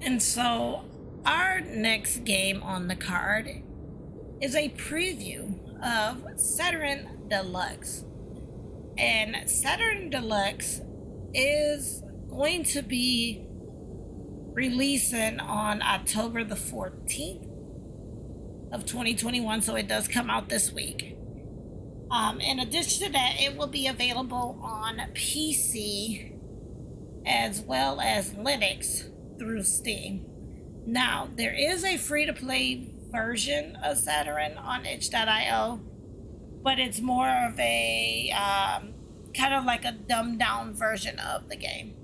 And so, our next game on the card is a preview of Satryn Deluxe. And Satryn Deluxe is going to be releasing on October the 14th of 2021, so it does come out this week. In addition to that, it will be available on PC as well as Linux through Steam. Now, there is a free-to-play version of Satryn on itch.io, but it's more of a kind of like a dumbed-down version of the game.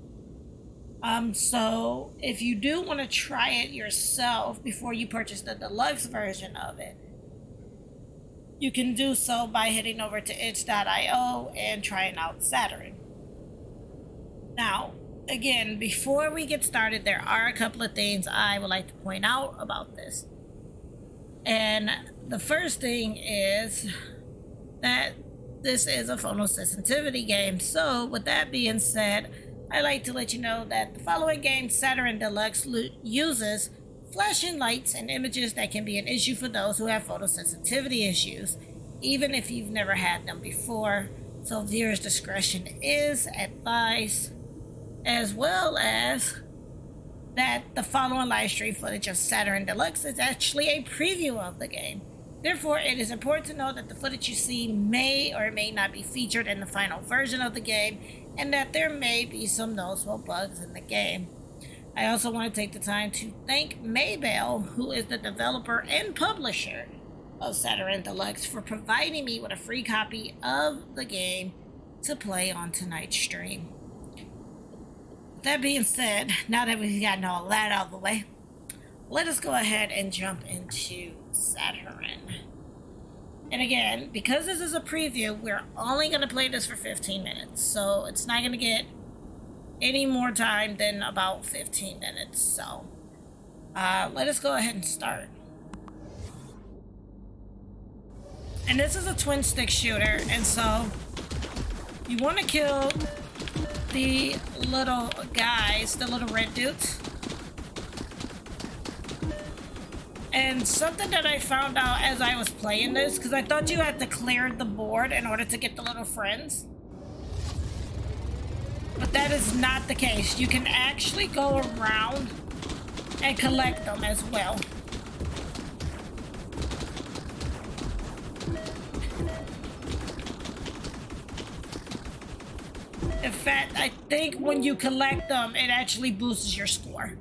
So if you do want to try it yourself before you purchase the deluxe version of it, you can do so by heading over to itch.io and trying out Satryn. Now, again, before we get started, there are a couple of things I would like to point out about this. And the first thing is that this is a photosensitivity game. So with that being said, I'd like to let you know that the following game, Satryn Deluxe, uses flashing lights and images that can be an issue for those who have photosensitivity issues, even if you've never had them before. So viewers' discretion is advised, as well as that the following live stream footage of Satryn Deluxe is actually a preview of the game. Therefore, it is important to know that the footage you see may or may not be featured in the final version of the game, and that there may be some noticeable bugs in the game. I also want to take the time to thank Maybell, who is the developer and publisher of Satryn Deluxe, for providing me with a free copy of the game to play on tonight's stream. That being said, now that we've gotten all that out of the way, let us go ahead and jump into Satryn. And again, because this is a preview, we're only going to play this for 15 minutes. So it's not going to get any more time than about 15 minutes. So let us go ahead and start. And this is a twin stick shooter. And so you want to kill the little guys, the little red dudes. And something that I found out as I was playing this, because I thought you had to clear the board in order to get the little friends. But that is not the case. You can actually go around and collect them as well. In fact, I think when you collect them, it actually boosts your score.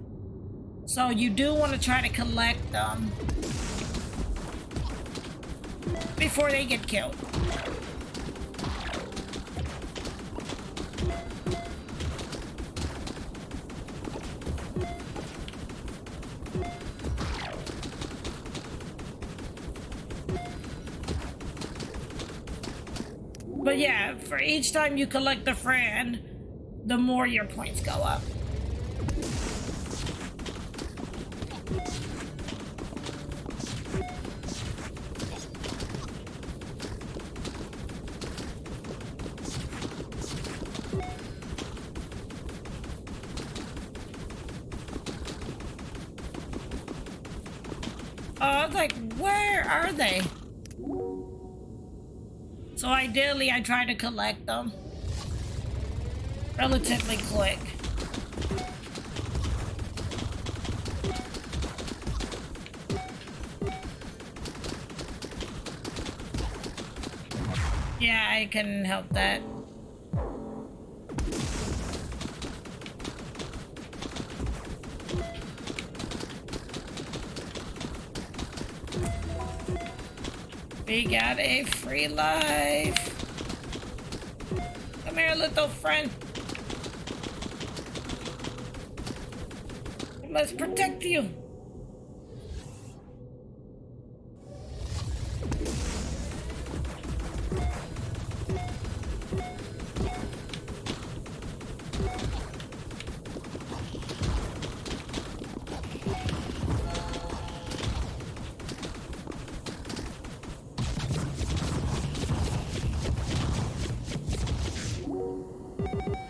So you do want to try to collect them before they get killed. But yeah, for each time you collect a friend, the more your points go up. I was like, where are they? So ideally, I try to collect them relatively quick. Yeah, I can help that. We got a free life. Come here, little friend. I must protect you.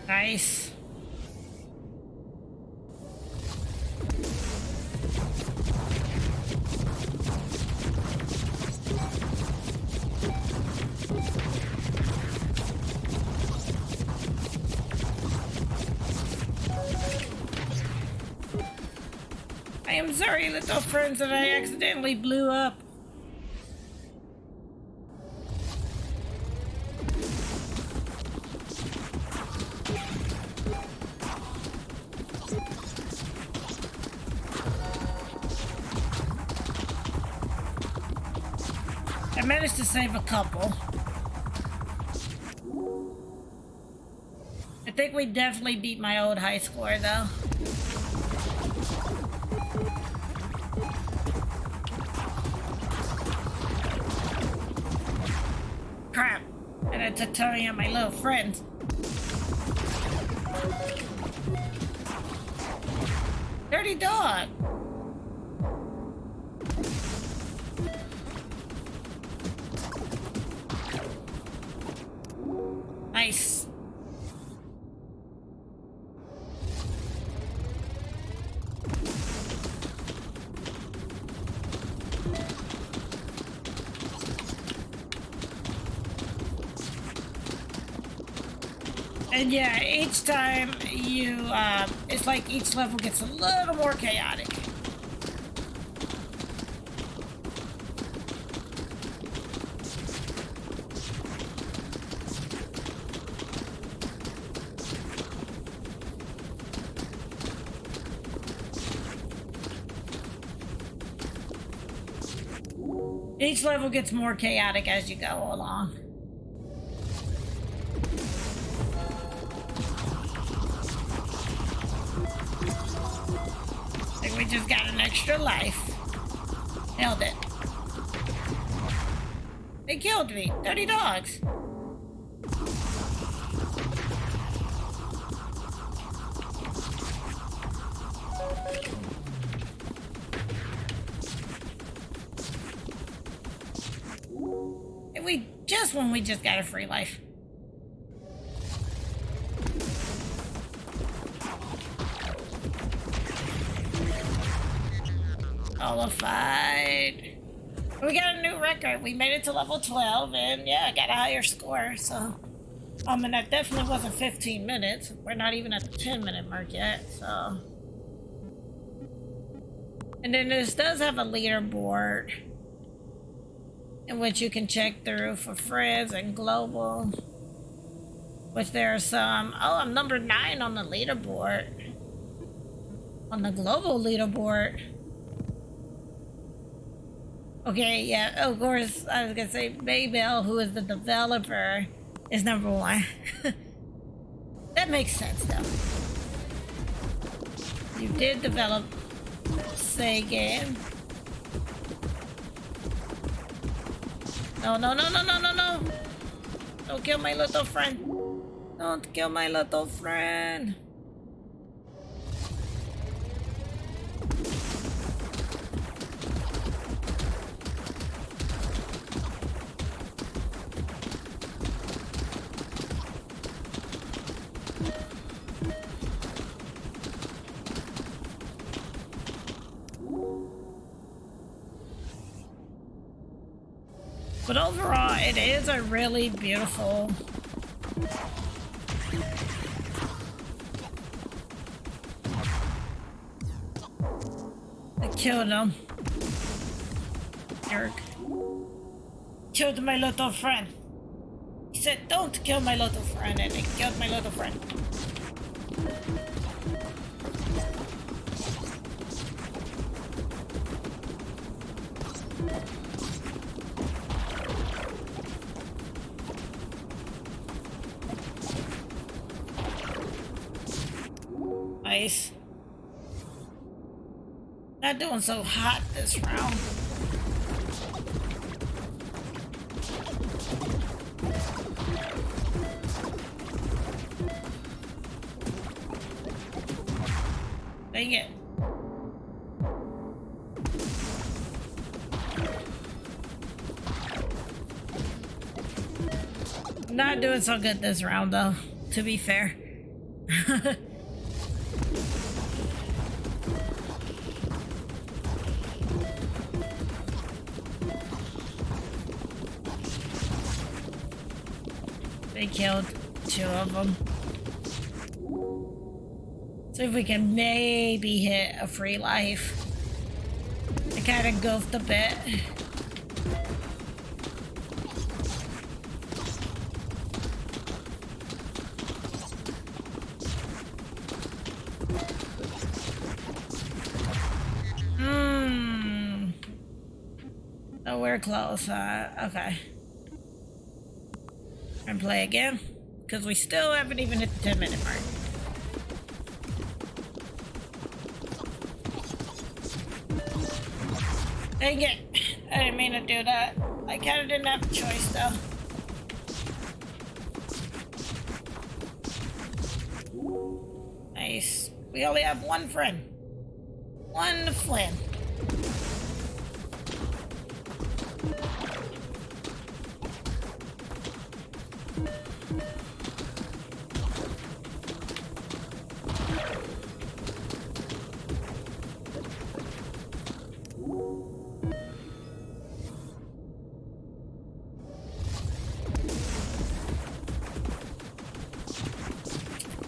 Nice. am sorry, little friends, that I accidentally blew up. I managed to save a couple. I think we definitely beat my old high score, though. Crap. And a tutorial on my little friend. Dirty dog. Nice. And yeah, each time you, it's like each level gets a little more chaotic. Each level gets more chaotic as you go along. I think we just got an extra life. Nailed it. They killed me. Dirty dogs. When we just got a free life. Qualified. We got a new record. We made it to level 12 and yeah, got a higher score, so and that definitely wasn't 15 minutes. We're not even at the 10-minute mark yet, so. And then this does have a leaderboard in which you can check through for friends and global. Which there are some. Oh, I'm number 9 on the leaderboard. On the global leaderboard. Okay, yeah, of course, I was gonna say Maybell, who is the developer, is number 1. That makes sense, though. You did develop Say game. No, no, no, no, no, no, no! Don't kill my little friend. Don't kill my little friend. But overall, it is a really beautiful... I killed him. Eric. Killed my little friend. He said, don't kill my little friend, and he killed my little friend. Nice. Not doing so hot this round. Dang it. Not doing so good this round though, to be fair. They killed 2 of them. See if we can maybe hit a free life. kind of goofed a bit. So we're close, okay. And play again, because we still haven't even hit the 10-minute mark. Dang it! I didn't mean to do that. I kind of didn't have a choice, though. Nice. We only have one friend. One friend.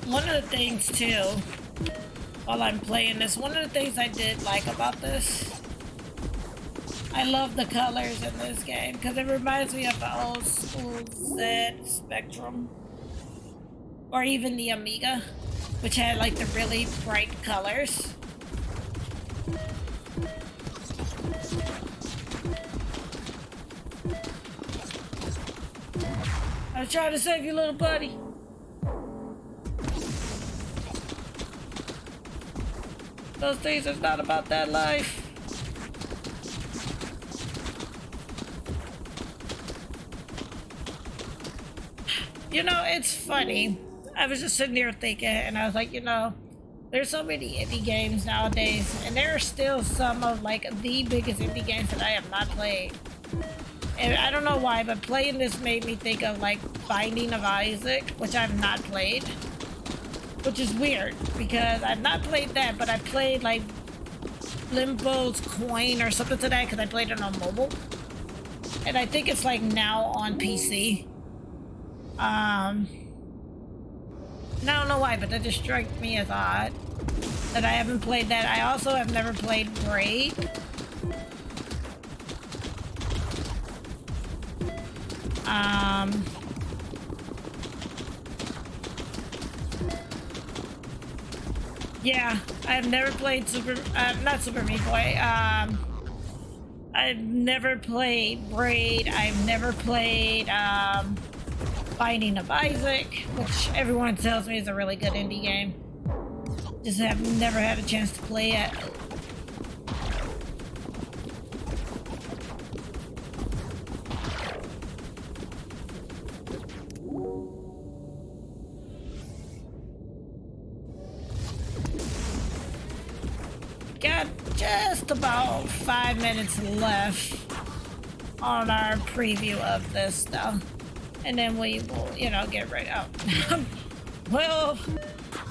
One of the things too, while I'm playing this, one of the things I did like about this, I love the colors in this game because it reminds me of the old school Z Spectrum, or even the Amiga, which had like the really bright colors. I was trying to save you, little buddy. Those things are not about that life. You know, it's funny. I was just sitting there thinking, and I was like, you know, there's so many indie games nowadays, and there are still some of like the biggest indie games that I have not played. And I don't know why, but playing this made me think of like Binding of Isaac, which I've not played. Which is weird, because I've not played that, but I played like Limbo's Coin or something to that, because I played it on mobile. And I think it's like now on PC. And I don't know why, but that just struck me as odd that I haven't played that. I also have never played Braid. Yeah, I've never played not Super Meat Boy. I've never played Braid. I've never played Binding of Isaac, which everyone tells me is a really good indie game. Just have never had a chance to play it. Got just about 5 minutes left on our preview of this stuff. And then we will, you know, get right out. Well,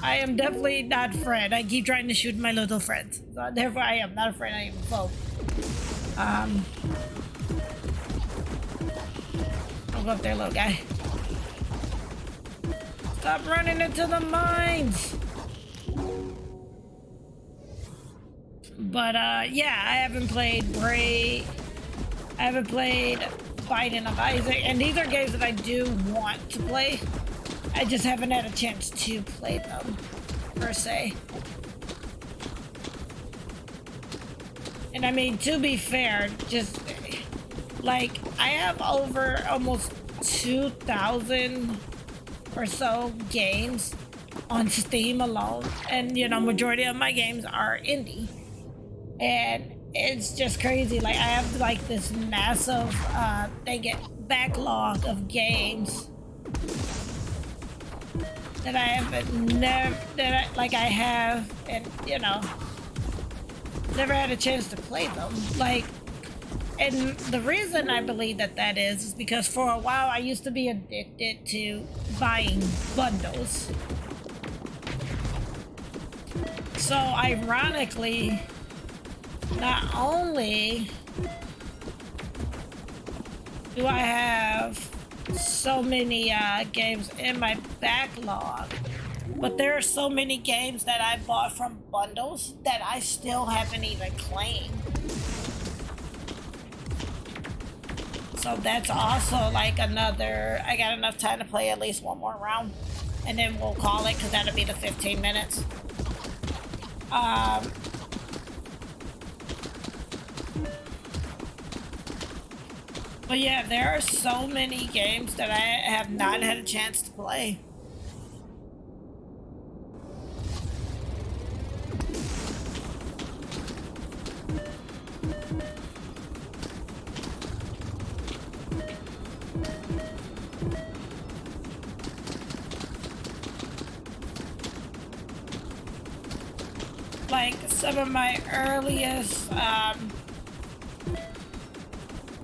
I am definitely not Fred. I keep trying to shoot my little friends. So therefore, I am not a friend. I am a foe. I'll go up there, little guy. Stop running into the mines. But, yeah, I haven't played Braid. I haven't played Binding of Isaac. And these are games that I do want to play. I just haven't had a chance to play them, per se. And I mean, to be fair, just, like, I have over almost 2,000 or so games on Steam alone. And, you know, majority of my games are indie. And it's just crazy. Like, I have like this massive backlog of games that I haven't and you know, never had a chance to play them. Like, and the reason I believe that is because for a while I used to be addicted to buying bundles. So ironically, not only do I have so many games in my backlog, but there are so many games that I bought from bundles that I still haven't even claimed. So that's also like another. I got enough time to play at least one more round, and then we'll call it because that'll be the 15 minutes. But yeah, there are so many games that I have not had a chance to play. Like some of my earliest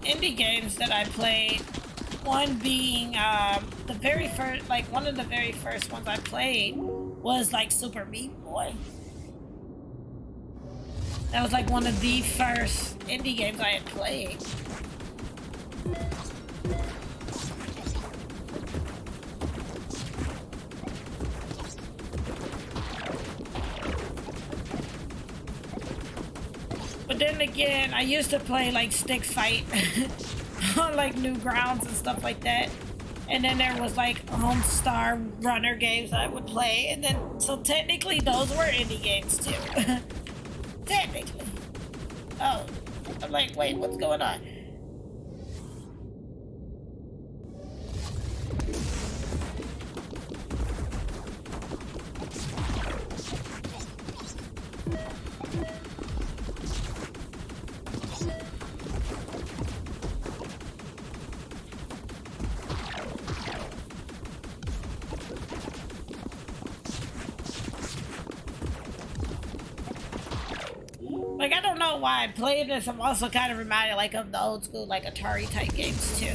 indie games that I played, one being the very first, like one of the very first ones I played was like Super Meat Boy. That was like one of the first indie games I had played. But then again, I used to play like Stick Fight on like Newgrounds and stuff like that. And then there was like Homestar Runner games that I would play. And then, so technically those were indie games too. Technically. Oh, I'm like, wait, what's going on? Like, I don't know why I played this. I'm also kind of reminded, like, of the old school, like, Atari type games, too.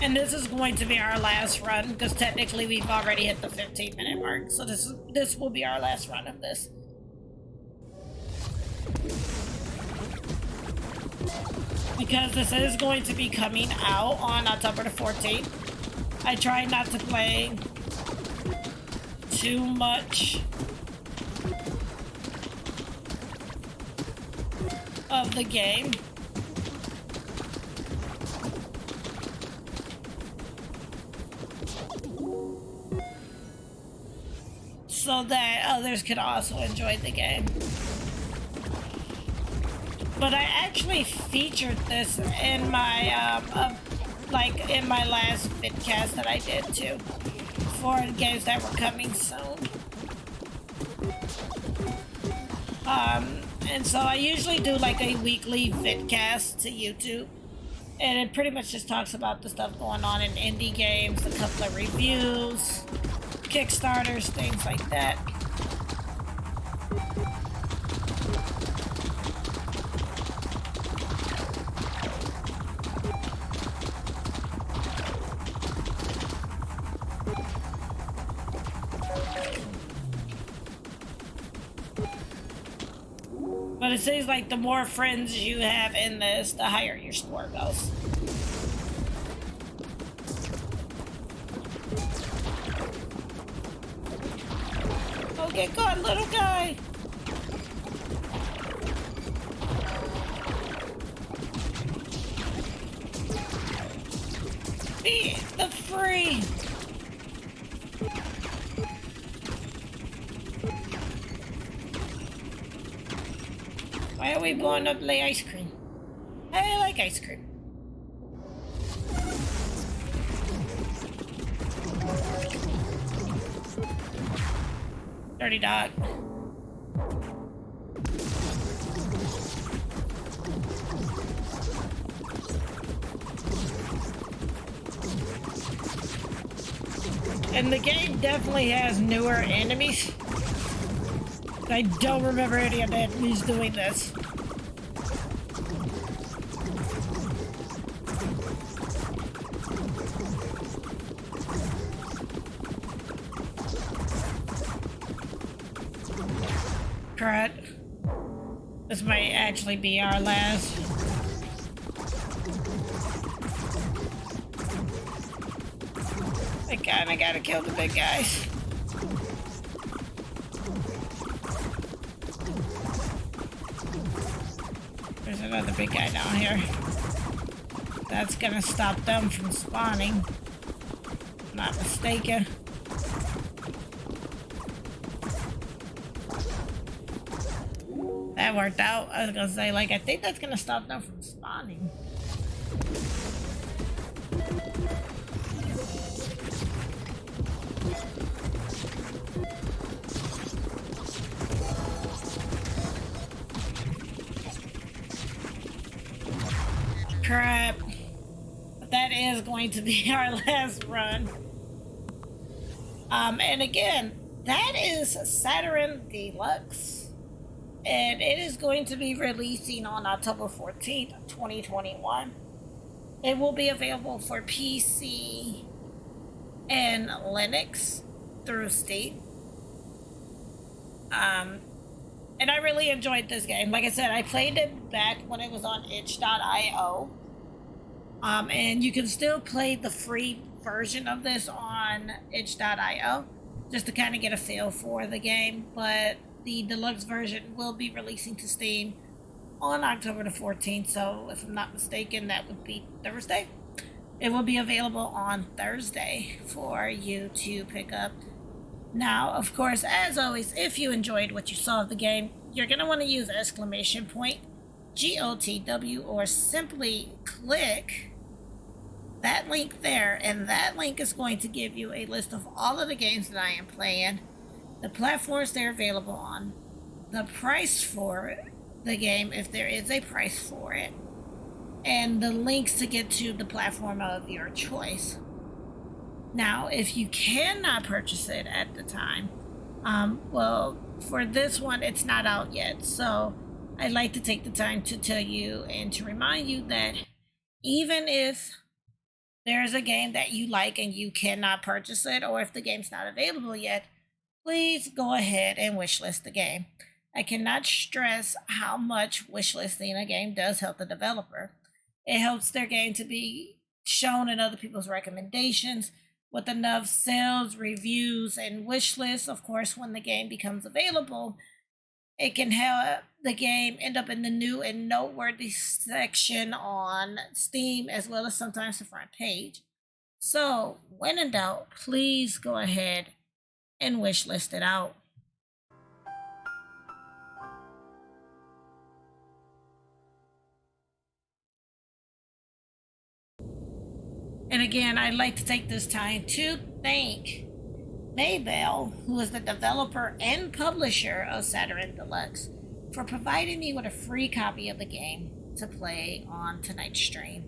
And this is going to be our last run, because technically we've already hit the 15-minute mark. So this will be our last run of this. Because this is going to be coming out on October the 14th. I try not to play too much of the game. So that others could also enjoy the game. But I actually featured this in my, like in my last vidcast that I did too, for games that were coming soon. And so I usually do like a weekly vidcast to YouTube, and it pretty much just talks about the stuff going on in indie games, a couple of reviews, Kickstarters, things like that. But it seems like the more friends you have in this, the higher your score goes. Oh, get caught, little guy! Be the free! Why are we blowing up the ice cream? I like ice cream. Dirty dog. And the game definitely has newer enemies. I don't remember any of the enemies doing this. Crud. This might actually be our last. I kinda gotta kill the big guys. There's another big guy down here. That's gonna stop them from spawning. If I'm not mistaken. That worked out. I was gonna say, like, I think that's gonna stop them from spawning. Crap. But that is going to be our last run. And again, that is Satryn Deluxe. And it is going to be releasing on October 14th, 2021. It will be available for PC and Linux through Steam. And I really enjoyed this game. Like I said, I played it back when it was on itch.io. And you can still play the free version of this on itch.io just to kind of get a feel for the game. But the deluxe version will be releasing to Steam on October the 14th. So if I'm not mistaken, that would be Thursday. It will be available on Thursday for you to pick up. Now, of course, as always, if you enjoyed what you saw of the game, you're going to want to use exclamation point, GOTW, or simply click that link there, and that link is going to give you a list of all of the games that I am playing, the platforms they're available on, the price for the game, if there is a price for it, and the links to get to the platform of your choice. Now, if you cannot purchase it at the time, well, for this one, it's not out yet. So I'd like to take the time to tell you and to remind you that even if there's a game that you like and you cannot purchase it, or if the game's not available yet, please go ahead and wishlist the game. I cannot stress how much wishlisting a game does help the developer. It helps their game to be shown in other people's recommendations with enough sales, reviews, and wish lists. Of course, when the game becomes available, it can help the game end up in the new and noteworthy section on Steam, as well as sometimes the front page. So, when in doubt, please go ahead and wish list it out. And again, I'd like to take this time to thank Maybell, who is the developer and publisher of Satryn Deluxe, for providing me with a free copy of the game to play on tonight's stream.